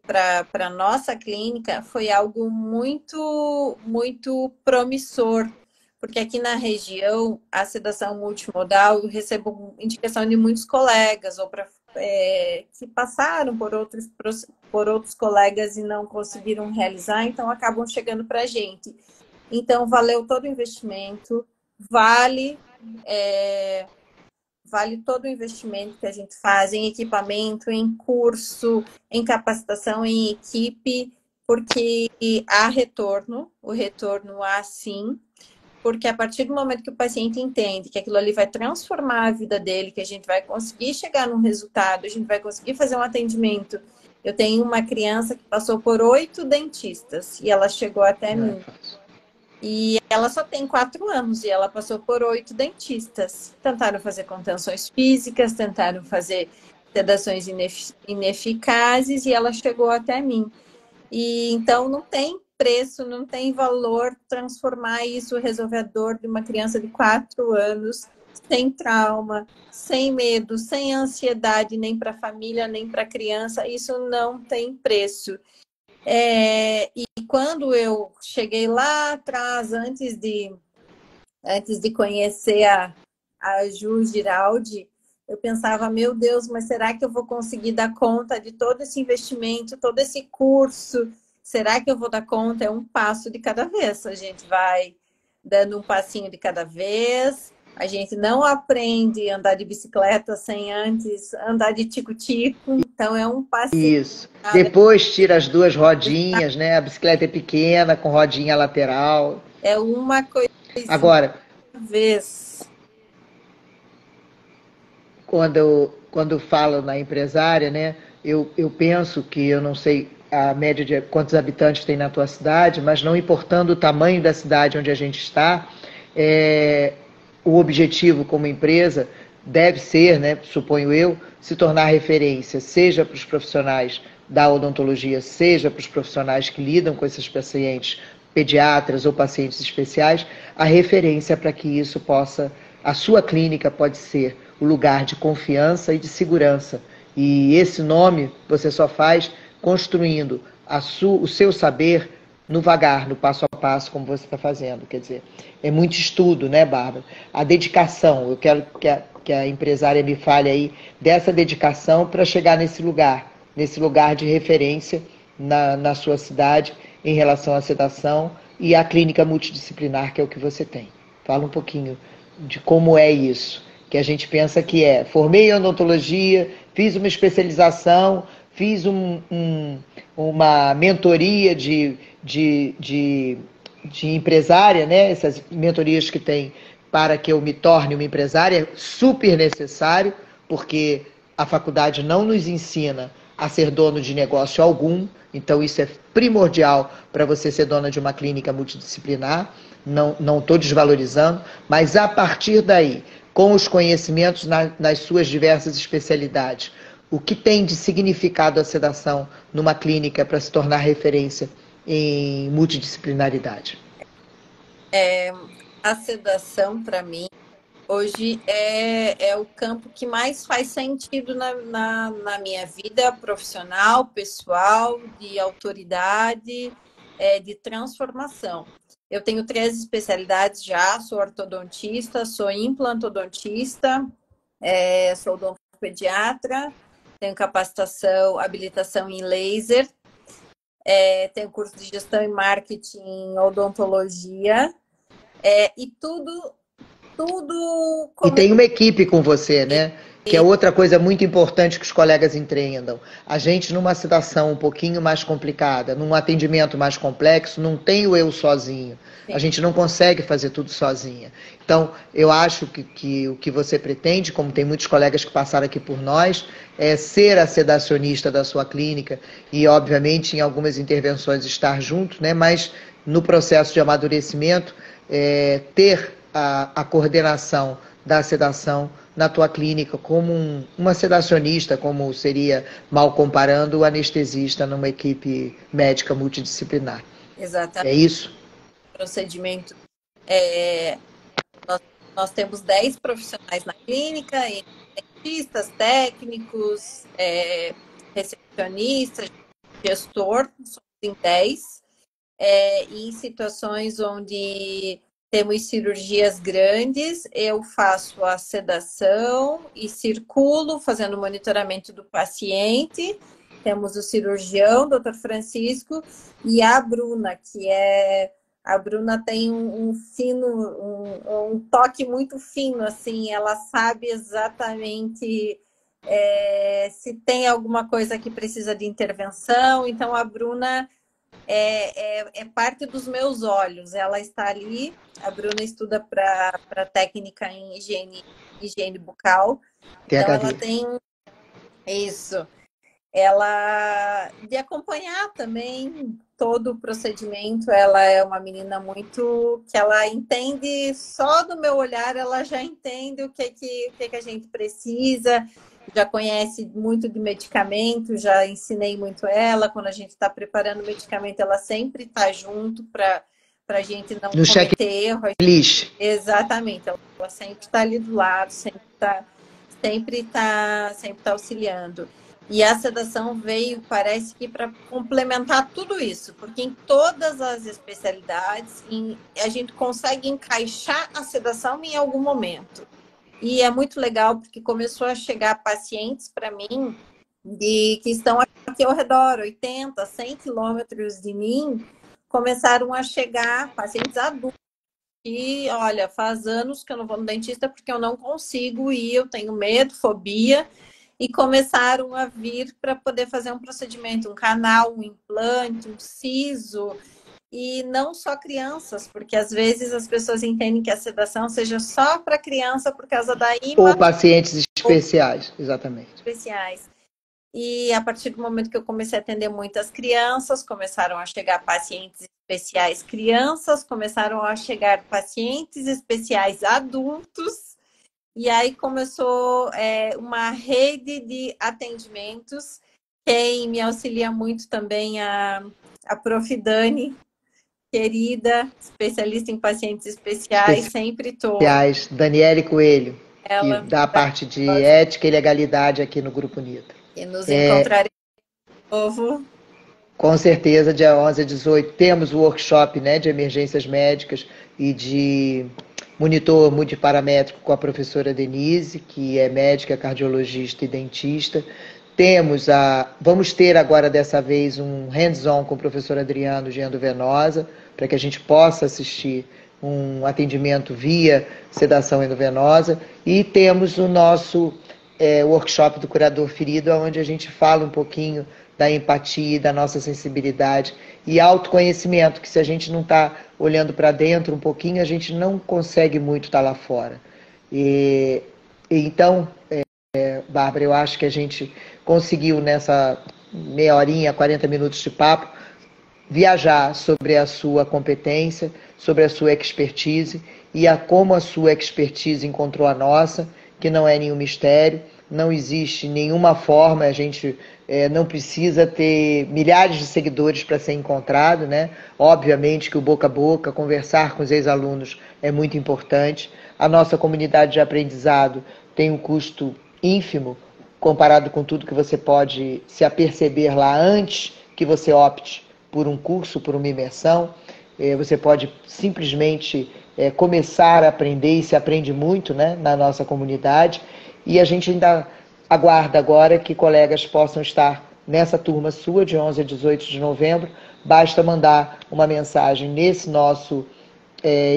para a nossa clínica, foi algo muito, muito promissor, porque aqui na região, a sedação multimodal, eu recebo indicação de muitos colegas, ou que passaram por outros colegas e não conseguiram realizar, então acabam chegando para a gente. Então, valeu todo o investimento, vale todo o investimento que a gente faz em equipamento, em curso, em capacitação, em equipe, porque há retorno, o retorno há sim, porque a partir do momento que o paciente entende que aquilo ali vai transformar a vida dele, que a gente vai conseguir chegar num resultado, a gente vai conseguir fazer um atendimento. Eu tenho uma criança que passou por 8 dentistas e ela chegou até mim. E ela só tem 4 anos e ela passou por 8 dentistas. Tentaram fazer contenções físicas, tentaram fazer sedações ineficazes e ela chegou até mim. E então não tem preço, não tem valor transformar isso, resolver a dor de uma criança de 4 anos, sem trauma, sem medo, sem ansiedade, nem para a família, nem para a criança. Isso não tem preço. E quando eu cheguei lá atrás, antes de conhecer a Ju Giraldi, eu pensava, meu Deus, mas será que eu vou conseguir dar conta de todo esse investimento, todo esse curso? Será que eu vou dar conta? É um passo de cada vez. A gente vai dando um passinho de cada vez. A gente não aprende a andar de bicicleta sem antes andar de tico-tico. Então, é um passinho. Isso. Depois tira as 2 rodinhas, né? A bicicleta é pequena, com rodinha lateral. É uma coisa. Agora, vez. Quando falo na empresária, né? Eu penso que, eu não sei a média de quantos habitantes tem na tua cidade, mas não importando o tamanho da cidade onde a gente está, o objetivo como empresa deve ser, né, suponho eu, se tornar referência, seja para os profissionais da odontologia, seja para os profissionais que lidam com esses pacientes, pediatras ou pacientes especiais, a referência para que isso possa, a sua clínica pode ser o lugar de confiança e de segurança. E esse nome você só faz construindo o seu saber no vagar, no passo a passo, como você está fazendo. Quer dizer, é muito estudo, né, Bárbara? A dedicação, eu quero que a empresária me fale aí dessa dedicação para chegar nesse lugar de referência na sua cidade em relação à sedação e à clínica multidisciplinar, que é o que você tem. Fala um pouquinho de como é isso, que a gente pensa que formei em odontologia, fiz uma especialização, fiz uma mentoria de empresária, né? Essas mentorias que tem para que eu me torne uma empresária, super necessário, porque a faculdade não nos ensina a ser dono de negócio algum, então isso é primordial para você ser dona de uma clínica multidisciplinar, não estou desvalorizando, mas a partir daí, com os conhecimentos nas suas diversas especialidades, o que tem de significado a sedação numa clínica para se tornar referência em multidisciplinaridade? A sedação, para mim, hoje é o campo que mais faz sentido na minha vida profissional, pessoal, de autoridade, de transformação. Eu tenho 3 especialidades já, sou ortodontista, sou implantodontista, sou odontopediatra, tenho capacitação, habilitação em laser, tenho curso de gestão e marketing em odontologia, e tudo... E tem uma equipe com você, né? Que é outra coisa muito importante que os colegas entendam. A gente, numa situação um pouquinho mais complicada, num atendimento mais complexo, não tem o eu sozinho. Sim. A gente não consegue fazer tudo sozinha. Então, eu acho que o que você pretende, como tem muitos colegas que passaram aqui por nós, é ser a sedacionista da sua clínica e, obviamente, em algumas intervenções estar junto, né? Mas no processo de amadurecimento, ter a coordenação da sedação na tua clínica como uma sedacionista, como seria, mal comparando, o anestesista numa equipe médica multidisciplinar. Exatamente. É isso? Procedimento. Nós temos 10 profissionais na clínica, dentistas, técnicos, recepcionistas, gestor, somos em 10. Em situações onde temos cirurgias grandes, eu faço a sedação e circulo fazendo monitoramento do paciente. Temos o cirurgião, Dr. Francisco, e a Bruna, a Bruna tem um toque muito fino, assim, ela sabe exatamente se tem alguma coisa que precisa de intervenção. Então a Bruna é parte dos meus olhos. Ela está ali. A Bruna estuda para técnica em higiene bucal. Então ela tem isso. Ela de acompanhar também todo o procedimento. Ela é uma menina muito que ela entende, só do meu olhar ela já entende o que a gente precisa. Já conhece muito de medicamento, já ensinei muito ela. Quando a gente está preparando o medicamento, ela sempre está junto para a gente não cometer erro. Exatamente, ela sempre está ali do lado, sempre tá auxiliando. E a sedação veio, parece que para complementar tudo isso, porque em todas as especialidades a gente consegue encaixar a sedação em algum momento. E é muito legal porque começou a chegar pacientes para mim que estão aqui ao redor, 80, 100 quilômetros de mim, começaram a chegar pacientes adultos. E, olha, faz anos que eu não vou no dentista porque eu não consigo ir, eu tenho medo, fobia. E começaram a vir para poder fazer um procedimento, um canal, um implante, um siso. E não só crianças, porque às vezes as pessoas entendem que a sedação seja só para criança por causa da Ou pacientes especiais, exatamente. Especiais. E a partir do momento que eu comecei a atender muitas crianças, começaram a chegar pacientes especiais crianças, começaram a chegar pacientes especiais adultos, e aí começou uma rede de atendimentos. Quem me auxilia muito também a Prof. Dani, querida, especialista em pacientes especiais, sempre estou. Daniele Coelho, que dá a parte de ética e legalidade aqui no Grupo Nitro. E nos encontraremos de novo. Com certeza, dia 11 a 18, temos o workshop, né, de emergências médicas e de monitor multiparamétrico com a professora Denise, que é médica, cardiologista e dentista. Vamos ter agora, dessa vez, um hands-on com o professor Adriano de endovenosa, para que a gente possa assistir um atendimento via sedação endovenosa. E temos o nosso o workshop do Curador Ferido, onde a gente fala um pouquinho da empatia, da nossa sensibilidade e autoconhecimento, que se a gente não está olhando para dentro um pouquinho, a gente não consegue muito estar lá fora. Então, Bárbara, eu acho que a gente conseguiu nessa meia horinha, 40 minutos de papo, viajar sobre a sua competência, sobre a sua expertise e como a sua expertise encontrou a nossa, que não é nenhum mistério, não existe nenhuma forma, a gente não precisa ter milhares de seguidores para ser encontrado, né? Obviamente que o boca a boca, conversar com os ex-alunos é muito importante. A nossa comunidade de aprendizado tem um custo ínfimo comparado com tudo que você pode se aperceber lá antes que você opte por um curso, por uma imersão. Você pode simplesmente começar a aprender, e se aprende muito, né, na nossa comunidade. E a gente ainda aguarda agora que colegas possam estar nessa turma sua, de 11 a 18 de novembro. Basta mandar uma mensagem nesse nosso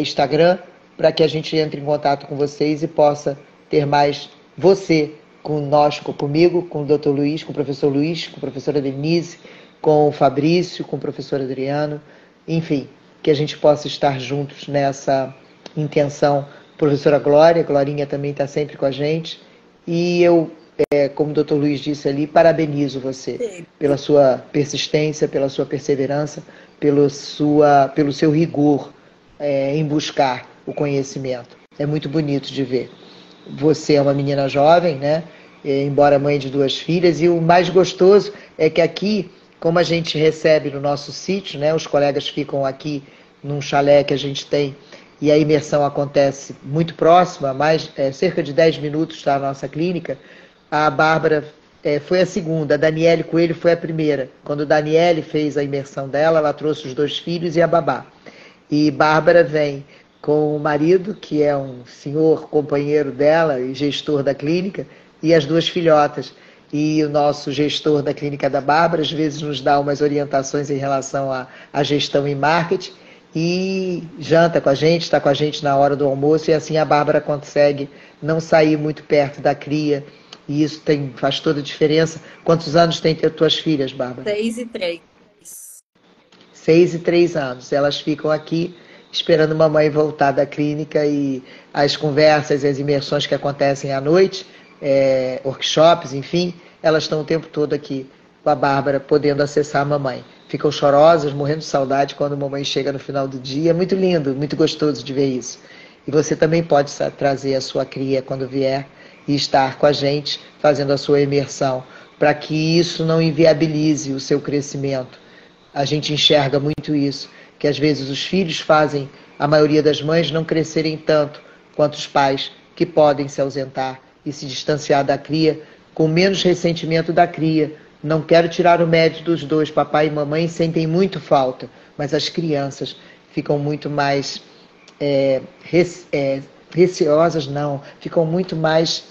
Instagram para que a gente entre em contato com vocês e possa ter mais você comigo, com o Dr. Luiz, com o professor Luiz, com a professora Denise, com o Fabrício, com o professor Adriano, enfim, que a gente possa estar juntos nessa intenção. Professora Glória, Glorinha também está sempre com a gente. E eu, como o Dr. Luiz disse ali, parabenizo você pela sua persistência, pela sua perseverança, pelo seu rigor em buscar o conhecimento. É muito bonito de ver. Você é uma menina jovem, né? Embora mãe de 2 filhas, e o mais gostoso é que aqui, como a gente recebe no nosso sítio, né? Os colegas ficam aqui num chalé que a gente tem, e a imersão acontece muito próxima, cerca de 10 minutos está a nossa clínica. A Bárbara foi a segunda, a Daniele Coelho foi a primeira. Quando a Daniele fez a imersão dela, ela trouxe os 2 filhos e a babá. E Bárbara vem com o marido, que é um senhor companheiro dela e gestor da clínica, e as 2 filhotas. E o nosso gestor da clínica da Bárbara, às vezes, nos dá umas orientações em relação à gestão e marketing, e janta com a gente, está com a gente na hora do almoço, e assim a Bárbara consegue não sair muito perto da cria, e isso faz toda a diferença. Quantos anos tem tuas filhas, Bárbara? 6 e 3. 6 e 3 anos. Elas ficam aqui esperando mamãe voltar da clínica, e as conversas e as imersões que acontecem à noite, workshops, enfim, elas estão o tempo todo aqui com a Bárbara, podendo acessar a mamãe. Ficam chorosas, morrendo de saudade quando a mamãe chega no final do dia. É muito lindo, muito gostoso de ver isso. E você também pode trazer a sua cria quando vier e estar com a gente, fazendo a sua imersão, para que isso não inviabilize o seu crescimento. A gente enxerga muito isso, que às vezes os filhos fazem a maioria das mães não crescerem tanto quanto os pais, que podem se ausentar e se distanciar da cria, com menos ressentimento da cria. Não quero tirar o mérito dos 2, papai e mamãe sentem muito falta, mas as crianças ficam muito mais receosas, não, ficam muito mais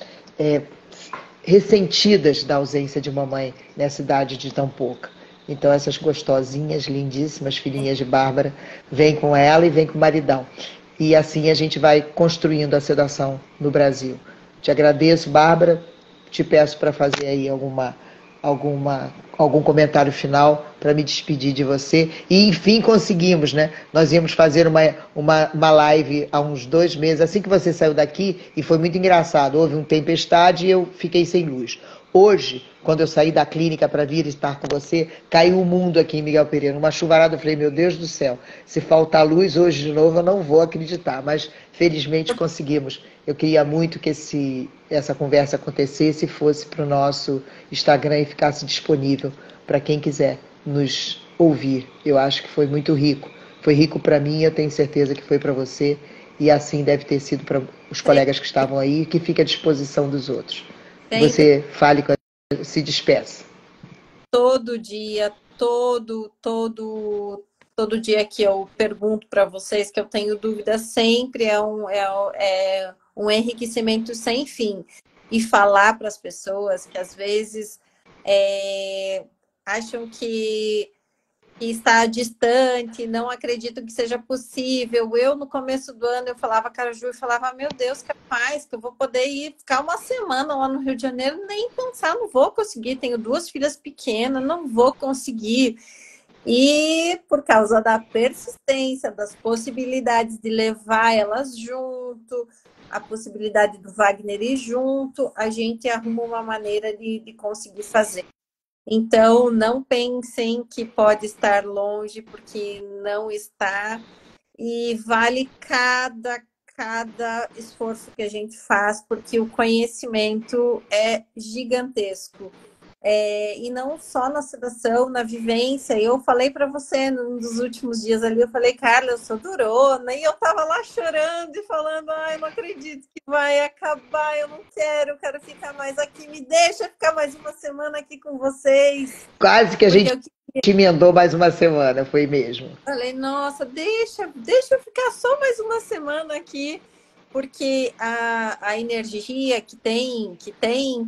ressentidas da ausência de mamãe nessa idade de tão pouca. Então essas gostosinhas, lindíssimas filhinhas de Bárbara, vêm com ela e vêm com o maridão. E assim a gente vai construindo a sedação no Brasil. Te agradeço, Bárbara. Te peço para fazer aí algum comentário final para me despedir de você. E enfim conseguimos, né? Nós íamos fazer uma live há uns 2 meses, assim que você saiu daqui, e foi muito engraçado. Houve uma tempestade e eu fiquei sem luz. Hoje, quando eu saí da clínica para vir estar com você, caiu o mundo aqui em Miguel Pereira. Uma chuvarada, eu falei, meu Deus do céu, se faltar luz hoje de novo, eu não vou acreditar. Mas, felizmente, conseguimos. Eu queria muito que essa conversa acontecesse e fosse para o nosso Instagram e ficasse disponível para quem quiser nos ouvir. Eu acho que foi muito rico. Foi rico para mim, eu tenho certeza que foi para você. E assim deve ter sido para os colegas que estavam aí, que fica à disposição dos outros. Você fale, se despeça. Todo dia, todo dia que eu pergunto para vocês, que eu tenho dúvida, sempre é um enriquecimento sem fim. E falar para as pessoas que às vezes acham que que está distante, não acredito que seja possível. Eu, no começo do ano, eu falava com a Ju e falava, meu Deus, capaz que eu vou poder ir ficar uma semana lá no Rio de Janeiro, nem pensar, não vou conseguir, tenho duas filhas pequenas, não vou conseguir. E por causa da persistência, das possibilidades de levar elas junto, a possibilidade do Wagner ir junto, a gente arruma uma maneira de conseguir fazer. Então, não pensem que pode estar longe, porque não está. E vale cada esforço que a gente faz, porque o conhecimento é gigantesco. E não só na sedação, na vivência. Eu falei para você num dos últimos dias ali, eu falei, Carla, eu sou durona, e eu tava lá chorando e falando, ai, não acredito que vai acabar, eu não quero, eu quero ficar mais aqui, me deixa ficar mais uma semana aqui com vocês. Quase que a Porque gente eu emendou mais uma semana, foi mesmo. falei, nossa, deixa eu ficar só mais uma semana aqui, porque a energia que tem em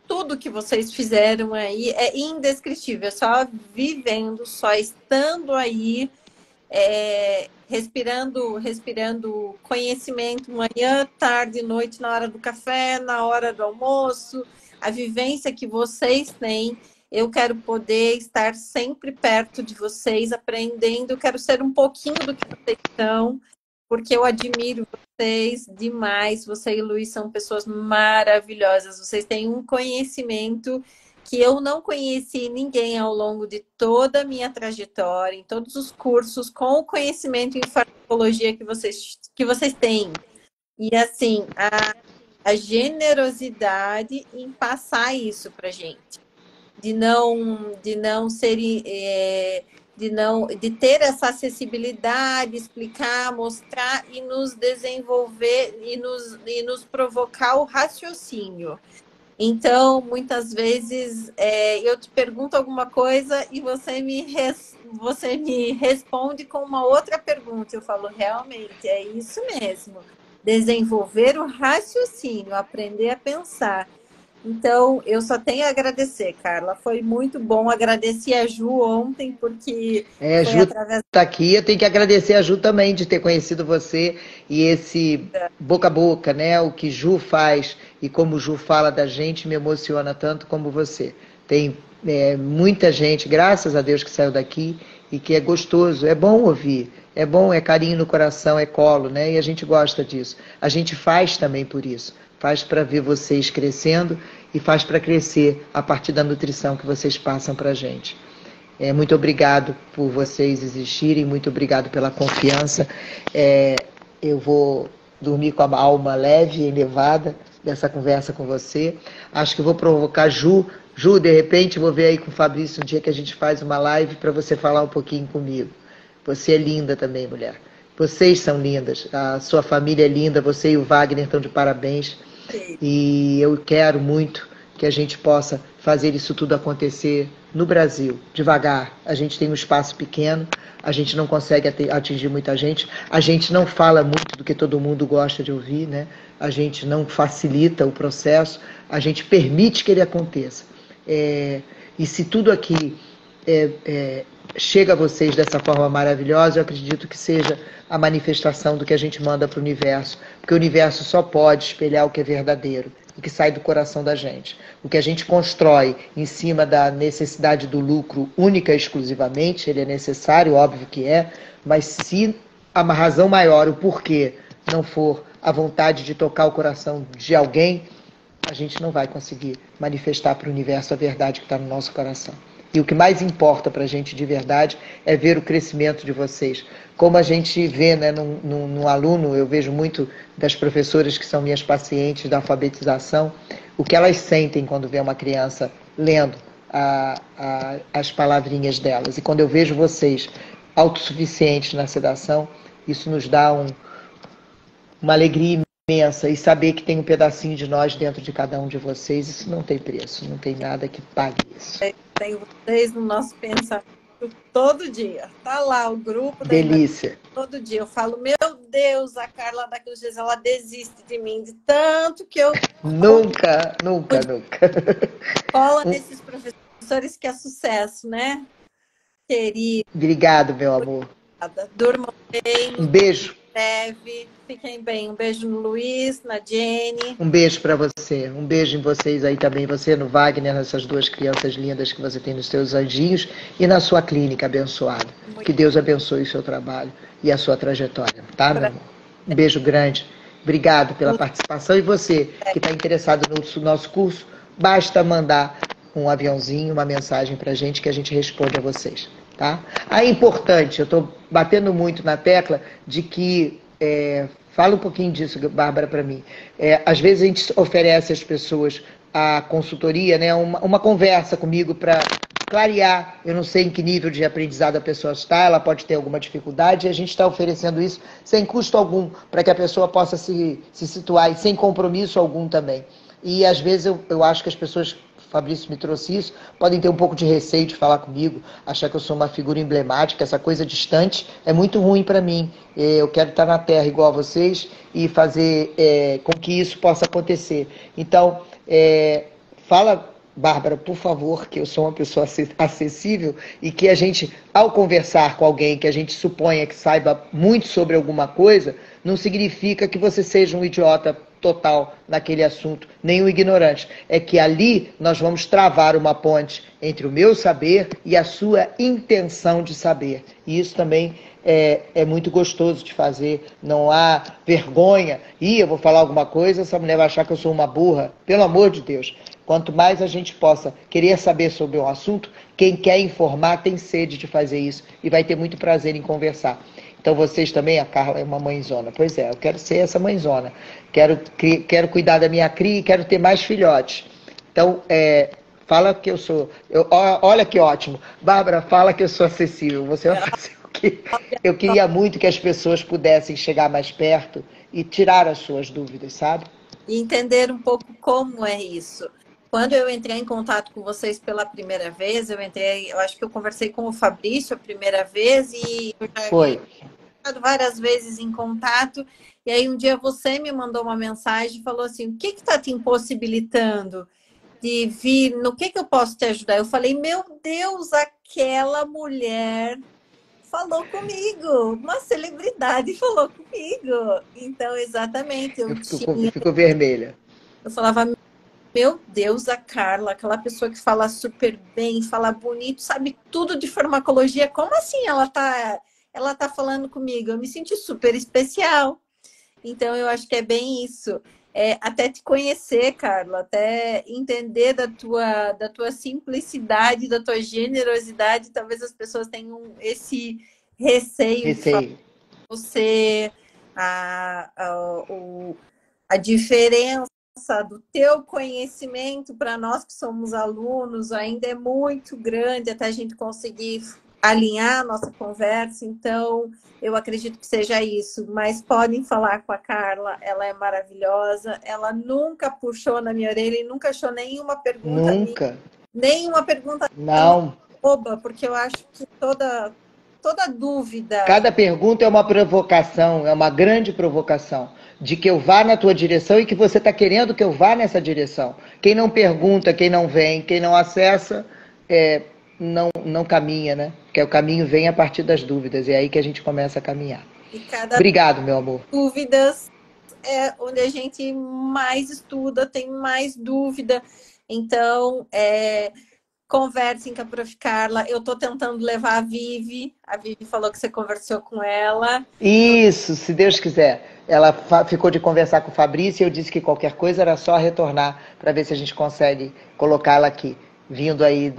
tudo que vocês fizeram aí é indescritível. Só vivendo, só estando aí, respirando conhecimento manhã, tarde, noite, na hora do café, na hora do almoço, a vivência que vocês têm. Eu quero poder estar sempre perto de vocês, aprendendo. Eu quero ser um pouquinho do que vocês são, porque eu admiro vocês demais. Você e o Luiz são pessoas maravilhosas. Vocês têm um conhecimento que eu não conheci ninguém ao longo de toda a minha trajetória, em todos os cursos, com o conhecimento em farmacologia que vocês têm. E assim, a generosidade em passar isso para gente, de não ser, de ter essa acessibilidade, explicar, mostrar e nos desenvolver e nos provocar o raciocínio. Então, muitas vezes, eu te pergunto alguma coisa e você me responde com uma outra pergunta. Eu falo, realmente, é isso mesmo. Desenvolver o raciocínio, aprender a pensar. Então, eu só tenho a agradecer, Carla. Foi muito bom. Agradeci a Ju ontem, porque A foi Ju através está aqui, eu tenho que agradecer a Ju também de ter conhecido você e esse boca a boca, né? O que Ju faz e como Ju fala da gente me emociona tanto como você. Tem muita gente, graças a Deus, que saiu daqui e que é gostoso, é bom ouvir, é bom, é carinho no coração, é colo, né? E a gente gosta disso. A gente faz também por isso. Faz para ver vocês crescendo e faz para crescer a partir da nutrição que vocês passam para a gente. Muito obrigado por vocês existirem, muito obrigado pela confiança. Eu vou dormir com a alma leve e elevada dessa conversa com você. Acho que vou provocar Ju. Ju, de repente, vou ver aí com o Fabrício um dia que a gente faz uma live para você falar um pouquinho comigo. Você é linda também, mulher. Vocês são lindas, a sua família é linda, você e o Wagner estão de parabéns. E eu quero muito que a gente possa fazer isso tudo acontecer no Brasil, devagar. A gente tem um espaço pequeno, a gente não consegue atingir muita gente, a gente não fala muito do que todo mundo gosta de ouvir, né? A gente não facilita o processo, a gente permite que ele aconteça. E se tudo aqui chega a vocês dessa forma maravilhosa, eu acredito que seja a manifestação do que a gente manda para o universo, porque o universo só pode espelhar o que é verdadeiro, o que sai do coração da gente. O que a gente constrói em cima da necessidade do lucro única e exclusivamente, ele é necessário, óbvio que é, mas se a razão maior, o porquê, não for a vontade de tocar o coração de alguém, a gente não vai conseguir manifestar para o universo a verdade que está no nosso coração. E o que mais importa para a gente de verdade é ver o crescimento de vocês. Como a gente vê, né, num aluno, eu vejo muito das professoras que são minhas pacientes da alfabetização, o que elas sentem quando vê uma criança lendo as palavrinhas delas. E quando eu vejo vocês autossuficientes na sedação, isso nos dá uma alegria imensa. E saber que tem um pedacinho de nós dentro de cada um de vocês, isso não tem preço, não tem nada que pague isso. Tem vocês no nosso pensamento todo dia. Tá lá o grupo. Delícia. Todo dia. Eu falo, meu Deus, a Carla daqui uns dias, ela desiste de mim, de tanto que eu... Nunca. Cola nesses professores que é sucesso, né? querida. Obrigado, meu amor. Durmam bem. Um beijo. Breve. Fiquem bem. Um beijo no Luiz, na Jenny. Um beijo para você. Um beijo em vocês aí também. Você no Wagner, nessas duas crianças lindas que você tem nos seus anjinhos e na sua clínica abençoada. Que Deus abençoe o seu trabalho e a sua trajetória. Tá, meu amor? Um beijo grande. Obrigado pela participação. E você que está interessado no nosso curso, basta mandar um aviãozinho, uma mensagem para a gente que a gente responde a vocês. Tá? É importante, eu estou batendo muito na tecla de que, fala um pouquinho disso, Bárbara, para mim. Às vezes a gente oferece às pessoas a consultoria, né, uma conversa comigo para clarear. Eu não sei em que nível de aprendizado a pessoa está, ela pode ter alguma dificuldade, e a gente está oferecendo isso sem custo algum, para que a pessoa possa se situar e sem compromisso algum também. E às vezes eu acho que as pessoas, o Fabrício me trouxe isso, podem ter um pouco de receio de falar comigo, achar que eu sou uma figura emblemática, essa coisa distante é muito ruim para mim. Eu quero estar na Terra igual a vocês e fazer com que isso possa acontecer. Então, fala, Bárbara, por favor, que eu sou uma pessoa acessível e que a gente, ao conversar com alguém que a gente suponha que saiba muito sobre alguma coisa, não significa que você seja um idiota total naquele assunto, nem um ignorante. É que ali nós vamos travar uma ponte entre o meu saber e a sua intenção de saber. E isso também é muito gostoso de fazer, não há vergonha. Eu vou falar alguma coisa, essa mulher vai achar que eu sou uma burra. Pelo amor de Deus. Quanto mais a gente possa querer saber sobre um assunto, quem quer informar tem sede de fazer isso e vai ter muito prazer em conversar. Então vocês também, a Carla é uma mãezona. Pois é, eu quero ser essa mãezona. Quero cuidar da minha cria e quero ter mais filhotes. Então, fala que eu sou... olha que ótimo. Bárbara, fala que eu sou acessível. Você vai fazer o quê? Eu queria muito que as pessoas pudessem chegar mais perto e tirar as suas dúvidas, sabe? E entender um pouco como é isso. Quando eu entrei em contato com vocês pela primeira vez, eu acho que eu conversei com o Fabrício a primeira vez e eu já Foi várias vezes em contato, e aí um dia você me mandou uma mensagem e falou assim, o que está te impossibilitando de vir, no que eu posso te ajudar? Eu falei, meu Deus, aquela mulher falou comigo, uma celebridade falou comigo. Então, exatamente, eu fico vermelha. Eu falava, meu Deus, a Carla, aquela pessoa que fala super bem, fala bonito, sabe tudo de farmacologia, como assim ela tá falando comigo? Eu me senti super especial. Então, eu acho que é bem isso. Até te conhecer, Carla, até entender da tua simplicidade, da tua generosidade, talvez as pessoas tenham esse receio. De falar com você, a diferença do teu conhecimento para nós que somos alunos ainda é muito grande até a gente conseguir alinhar a nossa conversa, então eu acredito que seja isso, mas podem falar com a Carla, ela é maravilhosa, ela nunca puxou na minha orelha e nunca achou nenhuma pergunta. Nunca. Nenhuma pergunta não boba, porque eu acho que toda dúvida... Cada pergunta é uma provocação, é uma grande provocação, de que eu vá na tua direção e que você está querendo que eu vá nessa direção. Quem não pergunta, quem não vem, quem não acessa, não caminha, né? Porque o caminho vem a partir das dúvidas, e é aí que a gente começa a caminhar. Obrigado, meu amor. Dúvidas é onde a gente mais estuda, tem mais dúvida. Então, conversem com a Prof. Carla. Eu estou tentando levar a Vivi. A Vivi falou que você conversou com ela. Isso, se Deus quiser. Ela ficou de conversar com o Fabrício e eu disse que qualquer coisa era só retornar para ver se a gente consegue colocá-la aqui, vindo aí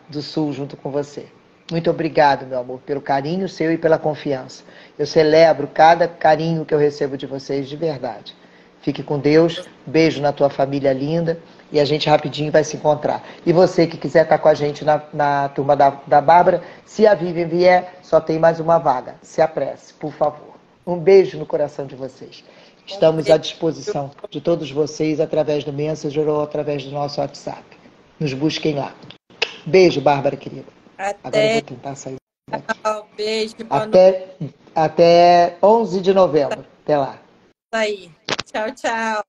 do Sul junto com você. Muito obrigado, meu amor, pelo carinho seu e pela confiança. Eu celebro cada carinho que eu recebo de vocês, de verdade. Fique com Deus, beijo na tua família linda e a gente rapidinho vai se encontrar. E você que quiser estar com a gente na turma da Bárbara, se a Vivian vier, só tem mais uma vaga. Se apresse, por favor. Um beijo no coração de vocês. Estamos à disposição de todos vocês através do Messenger ou através do nosso WhatsApp. Nos busquem lá. Beijo, Bárbara, querida. Agora eu vou tentar sair daqui. Beijo. Até 11 de novembro. Até lá. Aí. Tchau, tchau.